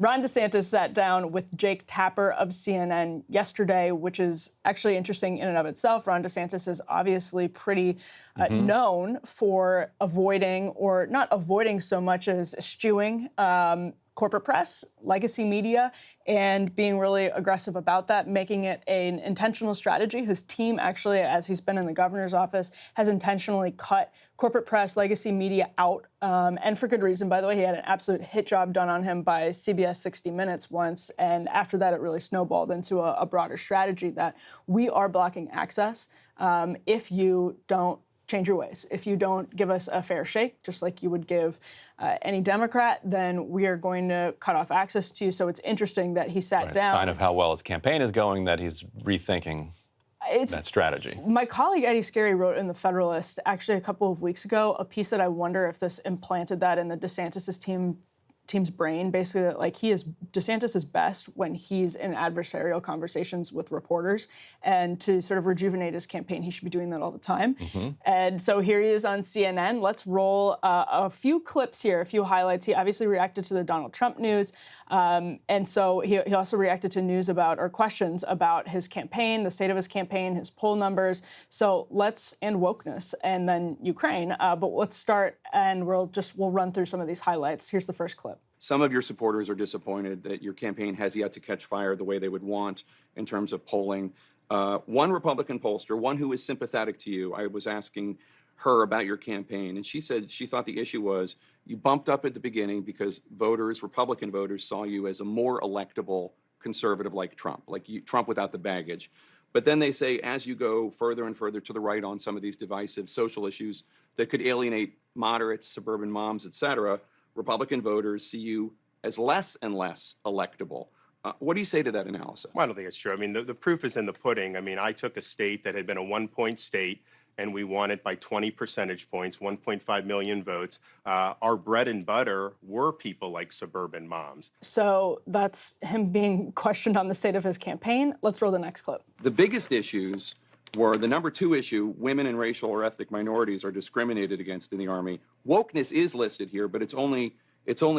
Ron DeSantis sat down with Jake Tapper of CNN yesterday, which is actually interesting in and of itself. Ron DeSantis is obviously pretty known for avoiding, or not avoiding so much as eschewing, corporate press, legacy media, and being really aggressive about that, making it an intentional strategy. His team actually, as he's been in the governor's office, has intentionally cut corporate press, legacy media out, and for good reason. By the way, he had an absolute hit job done on him by CBS 60 Minutes once, and after that, it really snowballed into a broader strategy that we are blocking access if you don't change your ways. If you don't give us a fair shake, just like you would give any Democrat, then we are going to cut off access to you. So it's interesting that he sat down. Sign of how well his campaign is going, that he's rethinking that strategy. My colleague Eddie Scarry wrote in The Federalist actually a couple of weeks ago a piece that I wonder if this implanted that in the DeSantis team's brain, basically that like DeSantis is best when he's in adversarial conversations with reporters, and to sort of rejuvenate his campaign, he should be doing that all the time. And so here he is on CNN. Let's roll a few clips here, a few highlights. He obviously reacted to the Donald Trump news. And so he also reacted to news about, or questions about his campaign, the state of his campaign, his poll numbers. So and wokeness, and then Ukraine. But let's start, and we'll run through some of these highlights. Here's the first clip. Some of your supporters are disappointed that your campaign has yet to catch fire the way they would want in terms of polling. One Republican pollster, one who is sympathetic to you, I was asking her about your campaign, and she said she thought the issue was you bumped up at the beginning because Republican voters, saw you as a more electable conservative like Trump, Trump without the baggage. But then they say as you go further and further to the right on some of these divisive social issues that could alienate moderates, suburban moms, et cetera, Republican voters see you as less and less electable. What do you say to that analysis? Well, I don't think it's true. I mean, the proof is in the pudding. I mean, I took a state that had been a 1-point state, and we won it by 20 percentage points, 1.5 million votes. Our bread and butter were people like suburban moms. So that's him being questioned on the state of his campaign. Let's roll the next clip. The biggest issues were the number 2 issue, women and racial or ethnic minorities are discriminated against in the Army. Wokeness is listed here, but it's only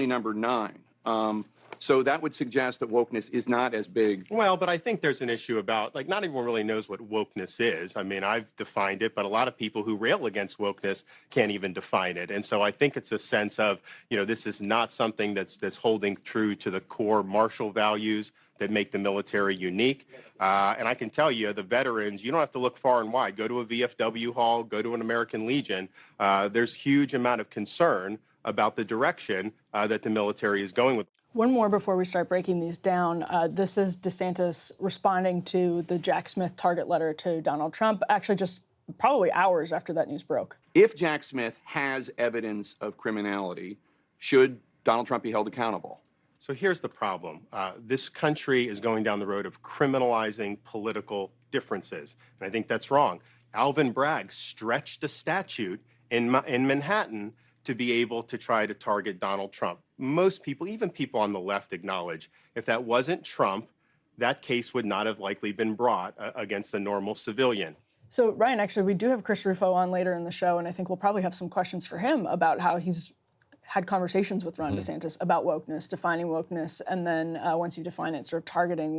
number 9. So that would suggest that wokeness is not as big. Well, but I think there's an issue about, not everyone really knows what wokeness is. I mean, I've defined it, but a lot of people who rail against wokeness can't even define it. And so I think it's a sense of, this is not something that's holding true to the core martial values that make the military unique. And I can tell you, the veterans, you don't have to look far and wide. Go to a VFW hall, go to an American Legion. There's huge amount of concern about the direction that the military is going with. One more before we start breaking these down. This is DeSantis responding to the Jack Smith target letter to Donald Trump, actually just probably hours after that news broke. If Jack Smith has evidence of criminality, should Donald Trump be held accountable? So here's the problem. This country is going down the road of criminalizing political differences, and I think that's wrong. Alvin Bragg stretched a statute in Manhattan to be able to try to target Donald Trump. Most people, even people on the left, acknowledge if that wasn't Trump, that case would not have likely been brought against a normal civilian. So, Ryan, actually, we do have Chris Rufo on later in the show, and I think we'll probably have some questions for him about how he's had conversations with Ron DeSantis about wokeness, defining wokeness, and then once you define it, sort of targeting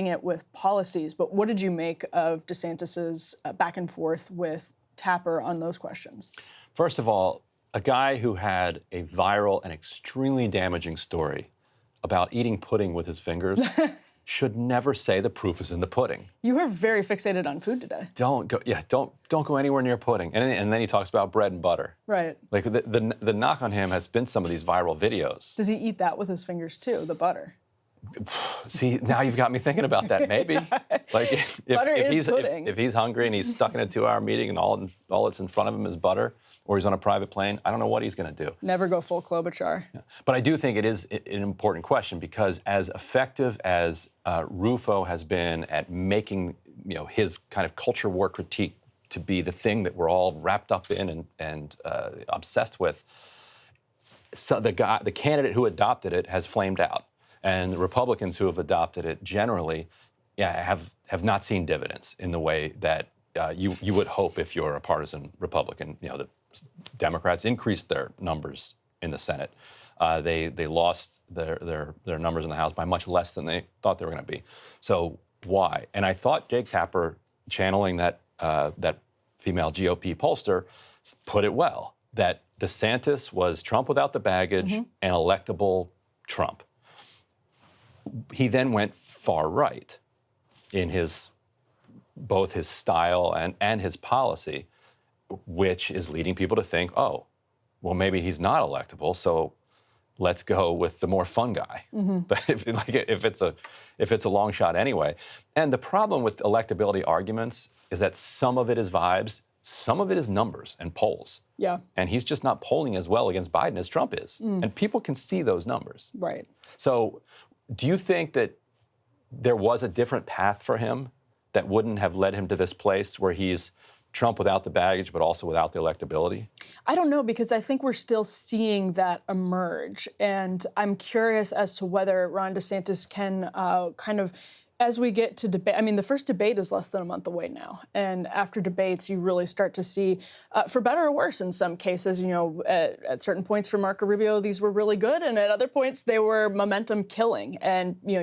it with policies. But what did you make of DeSantis's back and forth with Tapper on those questions? First of all, a guy who had a viral and extremely damaging story about eating pudding with his fingers should never say the proof is in the pudding. You were very fixated on food today. Don't go anywhere near pudding. And then he talks about bread and butter. Right. Like the knock on him has been some of these viral videos. Does he eat that with his fingers too, the butter? See, now you've got me thinking about that. Maybe, like if he's hungry and he's stuck in a 2-hour meeting and all that's in front of him is butter, or he's on a private plane, I don't know what he's going to do. Never go full Klobuchar. Yeah. But I do think it is an important question, because as effective as Rufo has been at making his kind of culture war critique to be the thing that we're all wrapped up in and obsessed with, so the candidate who adopted it has flamed out. And the Republicans who have adopted it generally have not seen dividends in the way that you would hope if you're a partisan Republican. The Democrats increased their numbers in the Senate. They lost their numbers in the House by much less than they thought they were going to be. So why? And I thought Jake Tapper, channeling that female GOP pollster, put it well, that DeSantis was Trump without the baggage and electable Trump. He then went far right in both his style and his policy, which is leading people to think, oh, well, maybe he's not electable, so let's go with the more fun guy. But if it's a long shot anyway. And the problem with electability arguments is that some of it is vibes, some of it is numbers and polls. Yeah. And he's just not polling as well against Biden as Trump is. And people can see those numbers. Right. So do you think that there was a different path for him that wouldn't have led him to this place where he's Trump without the baggage, but also without the electability? I don't know, because I think we're still seeing that emerge. And I'm curious as to whether Ron DeSantis can kind of, as we get to debate, I mean, the first debate is less than a month away now. And after debates, you really start to see, for better or worse in some cases, you know, at certain points for Marco Rubio, these were really good. And at other points, they were momentum killing. And, you know,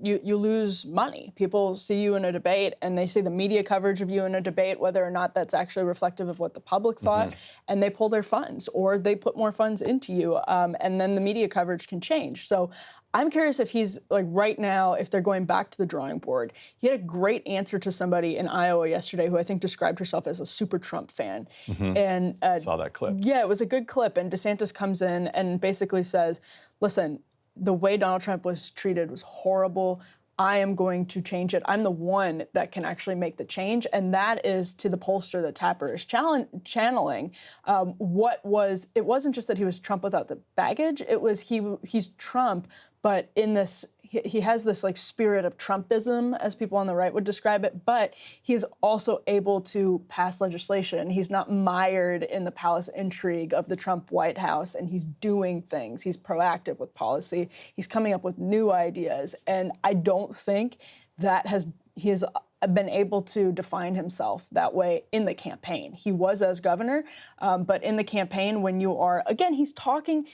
you lose money. People see you in a debate and they see the media coverage of you in a debate, whether or not that's actually reflective of what the public thought, and they pull their funds or they put more funds into you. And then the media coverage can change. So I'm curious if he's, like, right now, if they're going back to the drawing board. He had a great answer to somebody in Iowa yesterday who I think described herself as a super Trump fan. And Saw that clip. yeah, it was a good clip. And DeSantis comes in and basically says, listen, the way Donald Trump was treated was horrible. I am going to change it. I'm the one that can actually make the change. And that is to the pollster that Tapper is channeling. It wasn't just that he was Trump without the baggage. It was he's Trump, but in this, he has this like spirit of Trumpism, as people on the right would describe it, but he's also able to pass legislation. He's not mired in the palace intrigue of the Trump White House, and he's doing things. He's proactive with policy. He's coming up with new ideas, and I don't think that he has been able to define himself that way in the campaign. He was as governor, but in the campaign, when you are, again, he's talking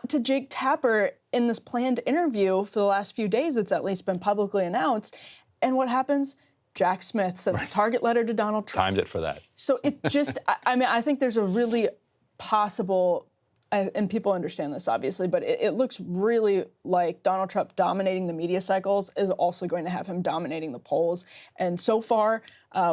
to Jake Tapper in this planned interview for the last few days. It's at least been publicly announced. And what happens? Jack Smith sent the target letter to Donald Trump. Timed it for that. So it just, I mean, I think there's a really possible, and people understand this obviously, but it looks really like Donald Trump dominating the media cycles is also going to have him dominating the polls. And so far,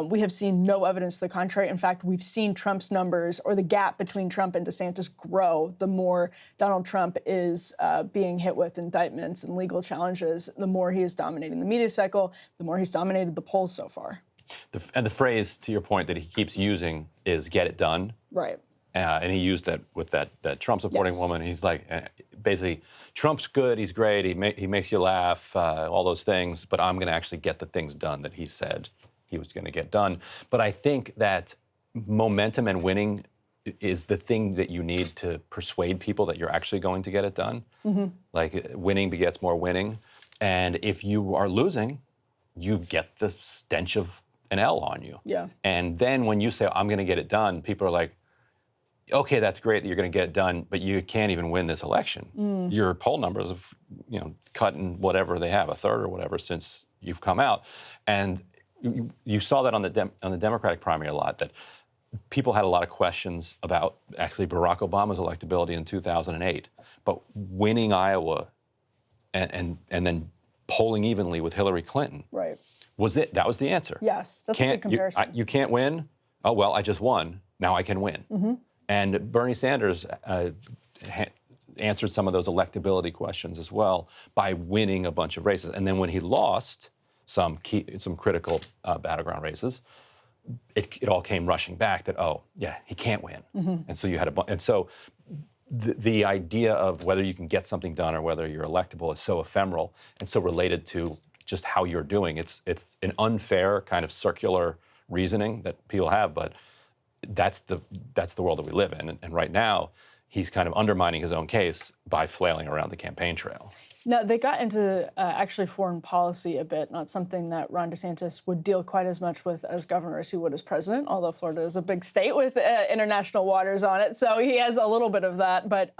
we have seen no evidence to the contrary. In fact, we've seen Trump's numbers, or the gap between Trump and DeSantis, grow the more Donald Trump is being hit with indictments and legal challenges. The more he is dominating the media cycle, the more he's dominated the polls so far. And the phrase, to your point, that he keeps using is "get it done." Right. And he used that with that Trump supporting woman. He's like, basically, Trump's good, he's great, he makes you laugh, all those things, but I'm going to actually get the things done that he said he was going to get done. But I think that momentum and winning is the thing that you need to persuade people that you're actually going to get it done. Like, winning begets more winning. And if you are losing, you get the stench of an L on you. Yeah. And then when you say, I'm going to get it done, people are like, okay, that's great that you're going to get it done, but you can't even win this election. Your poll numbers have, cut in whatever they have, a third or whatever, since you've come out. And you saw that on the Democratic primary a lot, that people had a lot of questions about actually Barack Obama's electability in 2008, but winning Iowa and then polling evenly with Hillary Clinton. Right. That was the answer. Yes, that's a good comparison. You can't win? Oh, well, I just won. Now I can win. And Bernie Sanders answered some of those electability questions as well by winning a bunch of races. And then when he lost some critical battleground races, it all came rushing back that, oh, yeah, he can't win. And so you had the idea of whether you can get something done or whether you're electable is so ephemeral and so related to just how you're doing. It's an unfair kind of circular reasoning that people have, but that's the world that we live in. And right now, he's kind of undermining his own case by flailing around the campaign trail. No, they got into actually foreign policy a bit, not something that Ron DeSantis would deal quite as much with as governor as he would as president, although Florida is a big state with international waters on it. So he has a little bit of that. But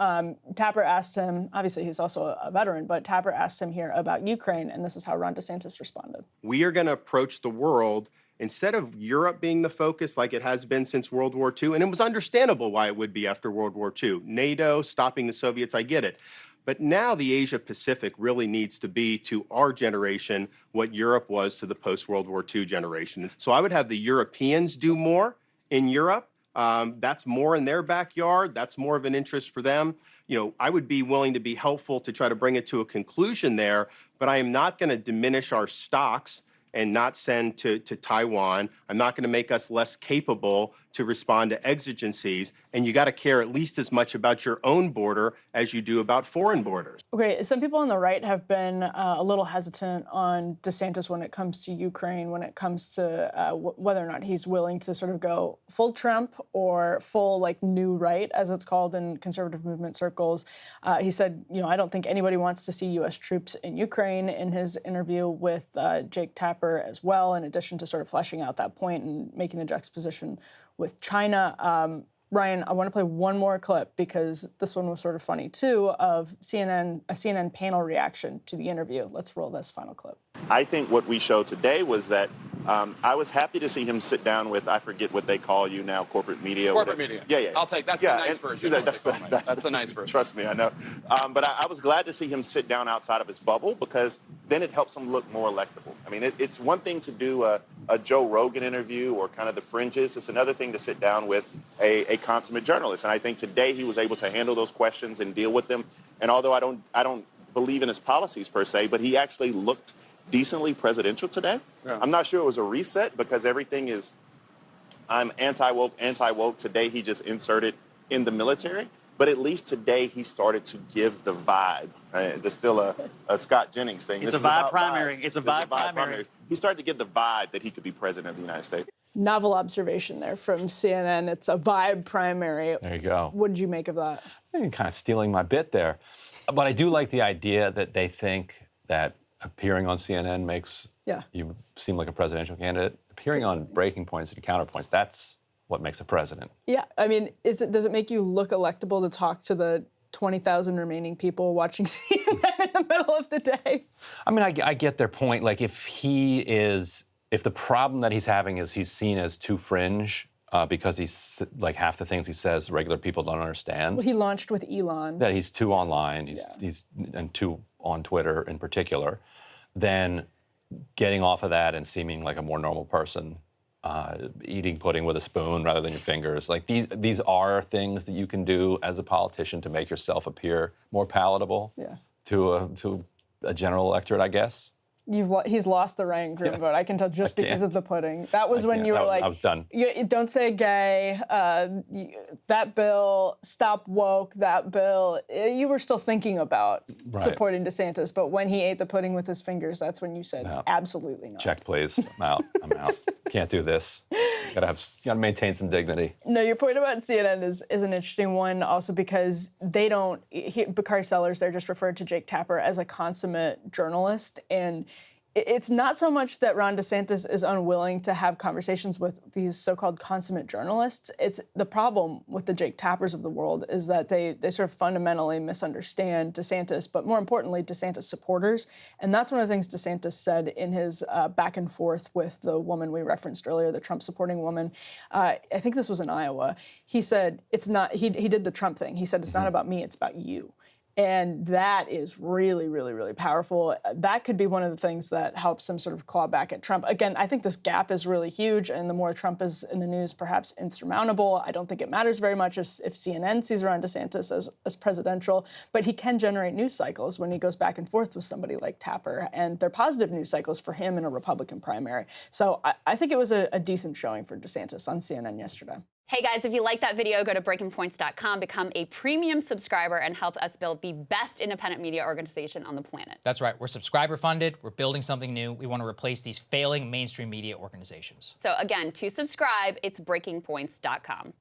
Tapper asked him, obviously he's also a veteran, but Tapper asked him here about Ukraine, and this is how Ron DeSantis responded. We are going to approach the world instead of Europe being the focus like it has been since World War II, and it was understandable why it would be after World War II. NATO, stopping the Soviets, I get it. But now the Asia-Pacific really needs to be, to our generation, what Europe was to the post-World War II generation. So I would have the Europeans do more in Europe. That's more in their backyard. That's more of an interest for them. You know, I would be willing to be helpful to try to bring it to a conclusion there, but I am not going to diminish our stocks and not send to Taiwan. I'm not going to make us less capable to respond to exigencies. And you got to care at least as much about your own border as you do about foreign borders. Okay, some people on the right have been a little hesitant on DeSantis when it comes to Ukraine, when it comes to whether or not he's willing to sort of go full Trump or full, like, new right, as it's called in conservative movement circles. He said, you know, I don't think anybody wants to see U.S. troops in Ukraine in his interview with Jake Tapper as well, in addition to sort of fleshing out that point and making the juxtaposition with China. Ryan, I want to play one more clip because this one was sort of funny too, of a CNN panel reaction to the interview. Let's roll this final clip. I think what we showed today was that I was happy to see him sit down with, I forget what they call you now, corporate media. Corporate media. Yeah. I'll take that's the nice version. That's the nice version. Trust me, I know. But I was glad to see him sit down outside of his bubble because then it helps him look more electable. I mean, it's one thing to do a Joe Rogan interview or kind of the fringes. It's another thing to sit down with a consummate journalist. And I think today he was able to handle those questions and deal with them. And although I don't believe in his policies per se, but he actually looked decently presidential today. Yeah. I'm not sure it was a reset because everything is, I'm anti-woke. Today he just inserted in the military. But at least today he started to give the vibe. There's still a Scott Jennings thing. It's a vibe primary. It's a vibe primary. He started to get the vibe that he could be president of the United States. Novel observation there from CNN. It's a vibe primary. There you go. What did you make of that? You're kind of stealing my bit there. But I do like the idea that they think that appearing on CNN makes you seem like a presidential candidate. Appearing on breaking points and counterpoints, that's what makes a president. Yeah, I mean, does it make you look electable to talk to the 20,000 remaining people watching CNN in the middle of the day? I mean, I get their point. Like, if the problem that he's having is he's seen as too fringe because he's, like, half the things he says regular people don't understand. Well, he launched with Elon. That he's too online, he's and too on Twitter in particular, then getting off of that and seeming like a more normal person, eating pudding with a spoon rather than your fingers. Like, these are things that you can do as a politician to make yourself appear more palatable to a general electorate, I guess. He's lost the Ryan Groom vote. I can tell just because of the pudding. That was when you were like, I was done. Don't say gay. That bill, stop woke. That bill. You were still thinking about supporting DeSantis, but when he ate the pudding with his fingers, that's when you said absolutely not. Check, please. I'm out. I'm out. Can't do this. Gotta maintain some dignity. No, your point about CNN is an interesting one, also because they don't. Bakari Sellers, they're just referred to Jake Tapper as a consummate journalist, and it's not so much that Ron DeSantis is unwilling to have conversations with these so-called consummate journalists. It's the problem with the Jake Tappers of the world is that they sort of fundamentally misunderstand DeSantis, but more importantly, DeSantis supporters. And that's one of the things DeSantis said in his back and forth with the woman we referenced earlier, the Trump-supporting woman. I think this was in Iowa. He said, it's not, he did the Trump thing. He said, it's not about me, it's about you. And that is really, really, really powerful. That could be one of the things that helps him sort of claw back at Trump. Again, I think this gap is really huge, and the more Trump is in the news, perhaps insurmountable. I don't think it matters very much if CNN sees Ron DeSantis as presidential, but he can generate news cycles when he goes back and forth with somebody like Tapper, and they're positive news cycles for him in a Republican primary. So I think it was a decent showing for DeSantis on CNN yesterday. Hey guys, if you like that video, go to breakingpoints.com, become a premium subscriber, and help us build the best independent media organization on the planet. That's right. We're subscriber funded. We're building something new. We want to replace these failing mainstream media organizations. So again, to subscribe, it's breakingpoints.com.